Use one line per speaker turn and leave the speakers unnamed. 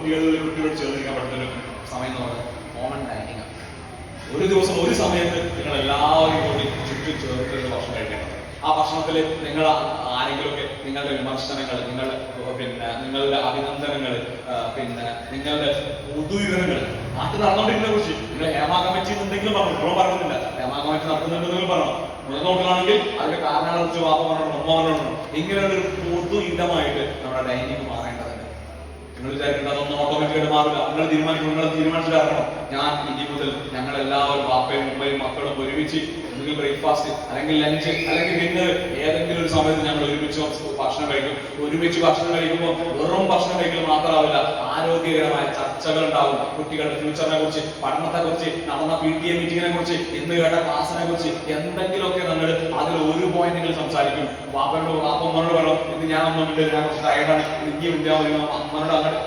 കുട്ടികളോട് ചേർന്നിരിക്കാൻ പറ്റുന്നൊരു സമയം എന്ന് പറയുന്നത് കോമൺ ഡൈനിങ് ആണ്. ഒരു ദിവസം ഒരു സമയത്ത് നിങ്ങൾ എല്ലാവരും കൂടി ചുറ്റും ചേർത്തിരുന്ന് ഭക്ഷണം കഴിക്കണം. ആ ഭക്ഷണത്തിൽ നിങ്ങൾ ആരെങ്കിലുമൊക്കെ നിങ്ങളുടെ വിമർശനങ്ങൾ, നിങ്ങളുടെ അഭിനന്ദനങ്ങൾ, നിങ്ങളുടെ പൊതുവിവരങ്ങൾ നാട്ടിൽ നടന്നുകൊണ്ടിരിക്കുന്ന കുറിച്ച് നിങ്ങൾ ഹേമ കമ്മിറ്റി എന്തെങ്കിലും പറഞ്ഞു, നമ്മൾ പറയുന്നില്ല ഹേമ കമ്മിറ്റി നടക്കുന്നുണ്ടെങ്കിലും പറഞ്ഞു. മുന്നോട്ടാണെങ്കിൽ അതിന്റെ കാരണങ്ങളെ കുറിച്ച് വാപ്പ പറഞ്ഞോ അമ്മ പറഞ്ഞോ. ഇങ്ങനെയുള്ള ഒരു പൊതു ഇടമായിട്ട് നമ്മുടെ ഡൈനിങ് മാറേണ്ടതുണ്ട്. നിങ്ങൾ വിചാരിക്കേണ്ട അതൊന്നും ഓട്ടോമാറ്റിക്കായിട്ട് മാറില്ല. നിങ്ങൾ തീരുമാനിച്ചിട്ടാക്കണം. ഞാൻ ഇനി മുതൽ ഞങ്ങളെല്ലാവരും പാപ്പയും ഉമ്മയും മക്കളും ഒരുമിച്ച് ഒന്നുകിൽ ബ്രേക്ക്ഫാസ്റ്റ് അല്ലെങ്കിൽ ലഞ്ച് അല്ലെങ്കിൽ ഡിന്നർ ഏതെങ്കിലും ഒരു സമയത്ത് ഞങ്ങൾ ഒരുമിച്ച് ഭക്ഷണം കഴിക്കും. ഒരുമിച്ച് ഭക്ഷണം കഴിക്കുമ്പോൾ വെറും ഭക്ഷണം കഴിക്കൽ മാത്രമാവില്ല, ആരോഗ്യകരമായ ചർച്ചകൾ ഉണ്ടാവും. കുട്ടികളുടെ ഫ്യൂച്ചറിനെ കുറിച്ച്, പഠനത്തെ കുറിച്ച്, നടന്ന PTA മീറ്റിങ്ങിനെ കുറിച്ച്, ഇന്ന് കേട്ട ക്ലാസിനെ കുറിച്ച് എന്തെങ്കിലുമൊക്കെ നമ്മൾ അതിൽ ഒരു പോയിന്റ് നിങ്ങൾ സംസാരിക്കും. വാപ്പനോട് പറയണം, ഇന്ന് ഞാനൊന്നും ഞാൻ കുറച്ച് ടയർഡാണ്, എനിക്ക് അമ്മനോട് അങ്ങോട്ട്